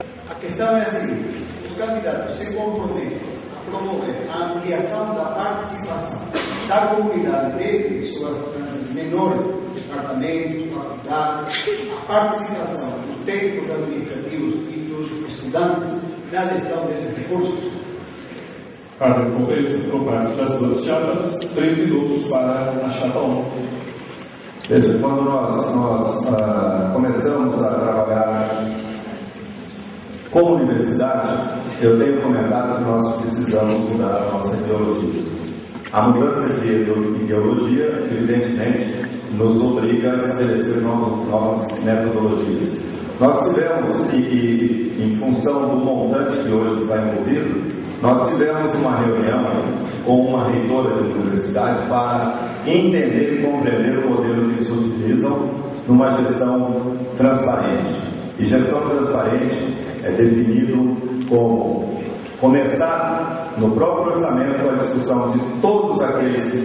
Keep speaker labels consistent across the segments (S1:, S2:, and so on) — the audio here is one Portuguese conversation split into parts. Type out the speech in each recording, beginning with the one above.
S1: A questão é a seguinte: os candidatos se comprometem a promover a ampliação da participação da comunidade desde suas instâncias menores, departamentos, faculdades, a participação dos técnicos administrativos e dos estudantes na gestão desses recursos.
S2: Para a conferência por parte das duas chapas, 3 minutos para a chapa 1.
S3: Veja, quando nós começamos a trabalhar como universidade, eu tenho comentado que nós precisamos mudar a nossa ideologia. A mudança de ideologia, evidentemente, nos obriga a estabelecer novas metodologias. Nós tivemos, em função do montante que hoje está envolvido, nós tivemos uma reunião com uma reitora de universidade para entender e compreender o modelo que eles utilizam numa gestão transparente. E gestão transparente é definido como começar no próprio orçamento a discussão de todos aqueles que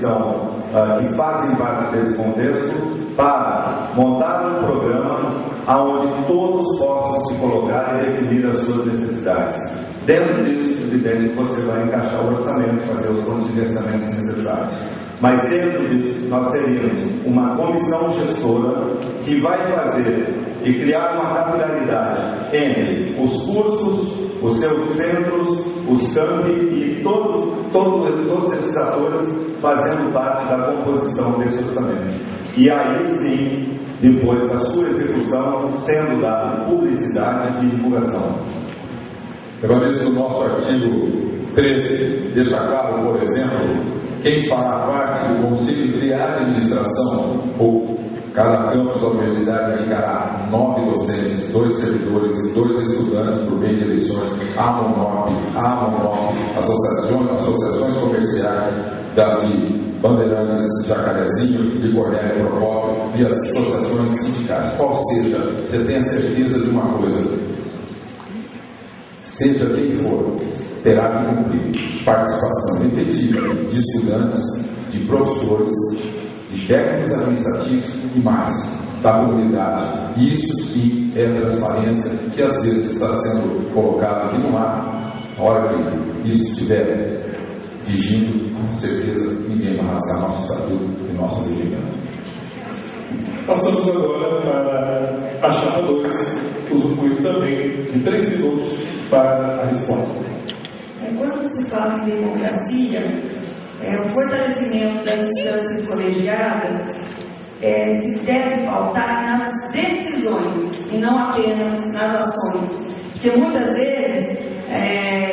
S3: fazem parte desse contexto para montar um programa onde todos possam se colocar e definir as suas necessidades. Dentro disso, evidente, você vai encaixar o orçamento, fazer os contingenciamentos necessários. Mas dentro disso, nós teríamos uma comissão gestora que vai fazer e criar uma capilaridade entre os cursos, os seus centros, os campi e todos esses atores fazendo parte da composição desse orçamento. E aí sim, depois da sua execução, sendo dada publicidade e divulgação.
S4: Agora, isso no nosso artigo 13 deixa claro, por exemplo, quem fará parte do Conselho de Administração, ou cada campus da universidade indicará 9 docentes, 2 servidores e 2 estudantes por meio de eleições a MONOP, associações comerciais de Bandeirantes, Jacarezinho, de Cornélio Procópio e as associações sindicais. Qual seja, você tem a certeza de uma coisa: seja quem for, terá que cumprir participação efetiva de estudantes, de professores, de técnicos administrativos e mais, da comunidade. Isso sim é transparência que às vezes está sendo colocado aqui no ar. Na hora que isso estiver vigindo, com certeza ninguém vai rasgar nosso estatuto e nosso regimento.
S2: Passamos agora para a chapa 2, usufruir também de 3 minutos para a resposta.
S5: Quando se fala em democracia, o fortalecimento das instâncias colegiadas se deve pautar nas decisões e não apenas nas ações. Porque muitas vezes,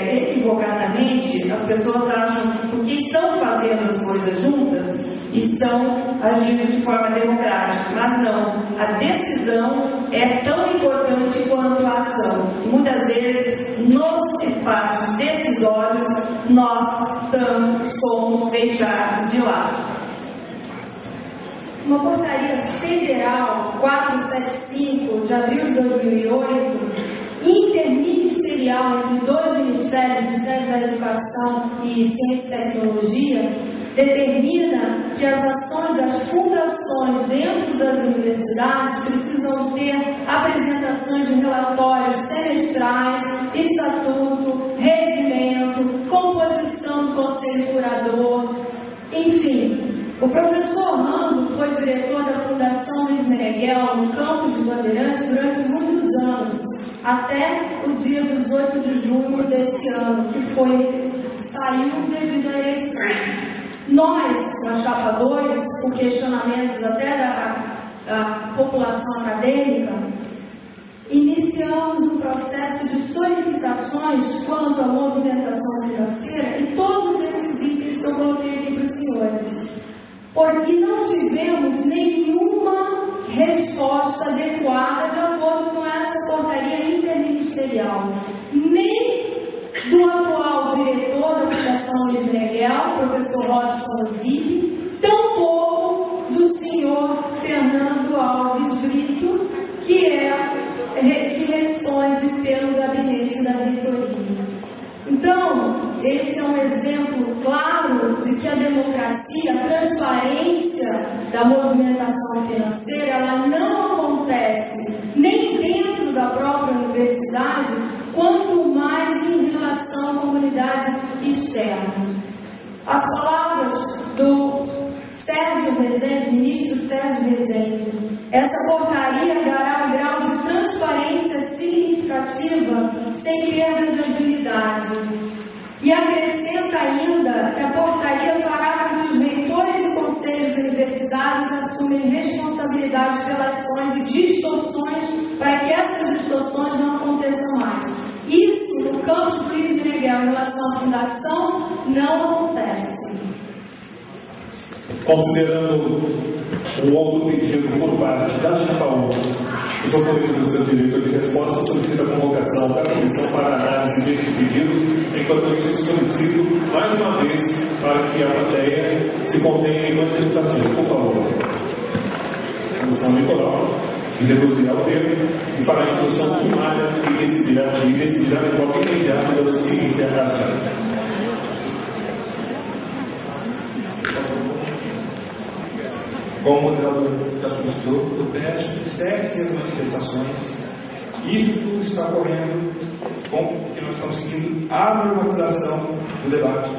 S5: equivocadamente, as pessoas acham que porque estão fazendo as coisas juntas, estão agindo de forma democrática. Mas não, a decisão é tão importante quanto a ação. E muitas vezes, nos espaços decisórios, nós somos deixados de lado.
S6: Uma portaria federal 475 de abril de 2008, interministerial entre 2 ministérios, o Ministério da Educação e Ciência e Tecnologia, determina que as ações das fundações dentro das universidades precisam ter apresentações de relatórios semestrais, estatuto, regimento, composição do conselho curador, enfim. O professor Orlando foi diretor da Fundação Luiz Meneghel no campus de Bandeirantes durante muitos anos, até o dia 18 de junho desse ano, que saiu devido à eleição. Nós, na chapa 2, por questionamentos até da população acadêmica, iniciamos um processo de solicitações quanto à movimentação financeira e todos esses itens que eu coloquei aqui para os senhores. E não tivemos nenhuma resposta adequada de acordo com essa portaria interministerial, nem do atual diretor da Fundação Luiz Meneghel, professor Robson Zip, tampouco do senhor Fernando Alves Brito, que responde pelo gabinete da reitoria. Então, esse é um exemplo claro de que a democracia, a transparência da movimentação financeira, ela não acontece nem dentro da própria universidade, quanto mais em relação à comunidade externa. As palavras do Sérgio Rezende, ministro Sérgio Rezende: essa portaria dará um grau de transparência significativa sem perda de agilidade. E acrescenta ainda que a portaria fará com que os reitores e conselhos universitários assumem responsabilidade pelas ações e distorções para que essas distorções não aconteçam mais. Isso, no campus Luiz Meneghel, em relação à fundação, não acontece.
S2: Considerando um outro pedido por parte da Chapaú, o documento do seu direito de resposta solicita a convocação da comissão para análise deste pedido. Enquanto isso, solicito mais uma vez para que a plateia se contenha em manifestações. Por favor. Comissão eleitoral reduzirá o tempo e fará a instrução sumária e decidirá de forma imediata pela ciência da ação.
S7: Como o moderador já solicitou, eu peço que cessem as manifestações. Isso tudo está ocorrendo porque nós estamos seguindo a normatização do debate,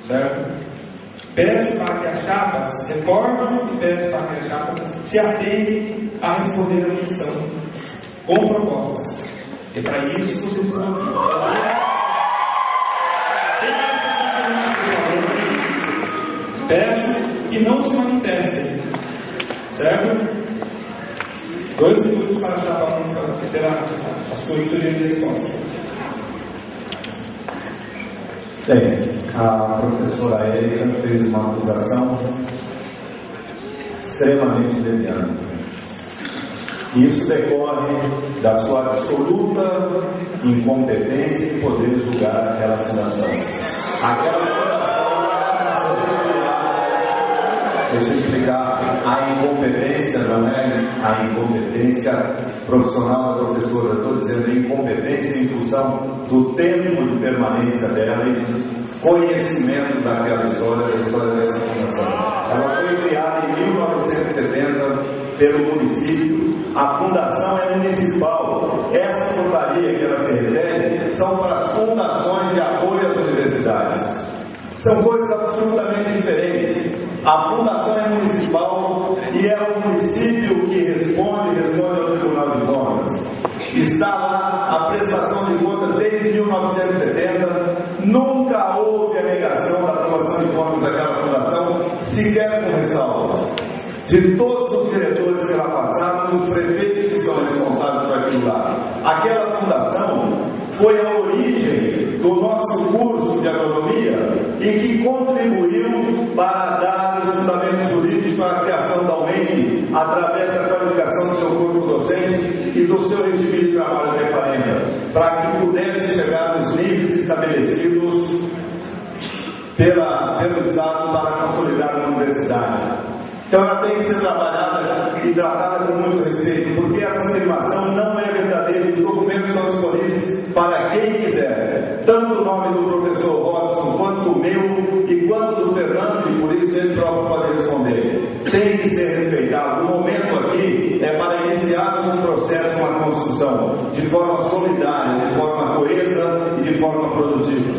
S7: certo? Peço para que as chapas, reforço e peço para que as chapas se atentem a responder a questão com propostas. E para isso vocês estão aqui. Peço que não se manifestem, certo? 2 minutos para a chapa ter a sua história de resposta.
S3: Bem, a professora Érica fez uma acusação extremamente leviana. Isso decorre da sua absoluta incompetência em poder julgar aquela fundação. Deixa eu explicar, a incompetência não é a incompetência profissional da professora, eu estou dizendo a incompetência em função do tempo de permanência dela e de conhecimento daquela história, da história dessa fundação. Ela foi criada em 1970 pelo município, a fundação é municipal. Essa portaria que ela se refere são para as fundações de apoio às universidades. São coisas absolutamente diferentes. A fundação é municipal e é o município que responde ao Tribunal de Contas. Está lá a prestação de contas desde 1970. Nunca houve a negação da aprovação de contas daquela fundação, sequer com ressalvas. De todos os diretores que lá passaram, dos prefeitos que são responsáveis por aquilo lá. Aquela fundação foi a origem do nosso curso de agronomia e que contribuiu para dar os fundamentos jurídicos para a criação da UEM através da qualificação do seu corpo docente e do seu regime de trabalho até 40, para que pudesse chegar nos níveis estabelecidos pelo Estado para consolidar uma universidade. Então ela tem que ser trabalhada e tratada com muito respeito, porque essa afirmação não é verdadeira. Os documentos são disponíveis para quem quiser, tanto o nome do professor Robson quanto o meu e quanto do Fernando, e por isso ele próprio pode responder. Tem que ser respeitado. O momento aqui é para iniciarmos um processo, uma construção de forma solidária, de forma coesa e de forma produtiva.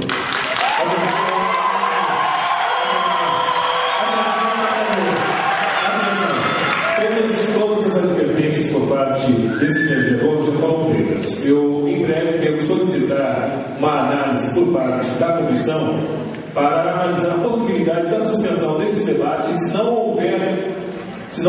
S2: Por parte desse mediador já foram feitas. Eu, em breve, quero solicitar uma análise por parte da comissão para analisar a possibilidade da suspensão desse debate se não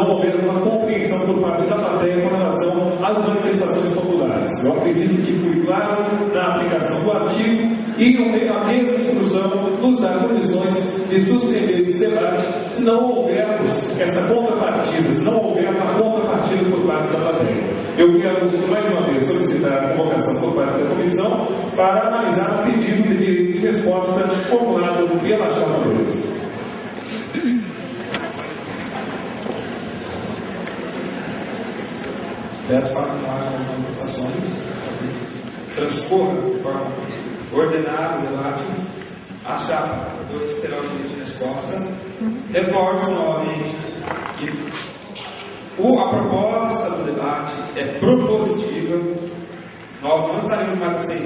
S2: houver uma compreensão por parte da plateia com relação às manifestações populares. Eu acredito que fui claro na aplicação do artigo e a mesma instrução nos dá condições de suspender esse debate se não houvermos essa contrapartida, se não houver uma contrapartida por parte da plateia. Eu quero, mais uma vez, solicitar a convocação por parte da comissão para analisar o pedido de direito de resposta formulado pela Chapa 2.
S7: Peço para que não haja manifestações, transcorra de forma ordenada o debate. A Chapa 2 terá o direito de resposta. Reforço novamente que a proposta do debate é propositiva. Nós não estaremos mais aceitando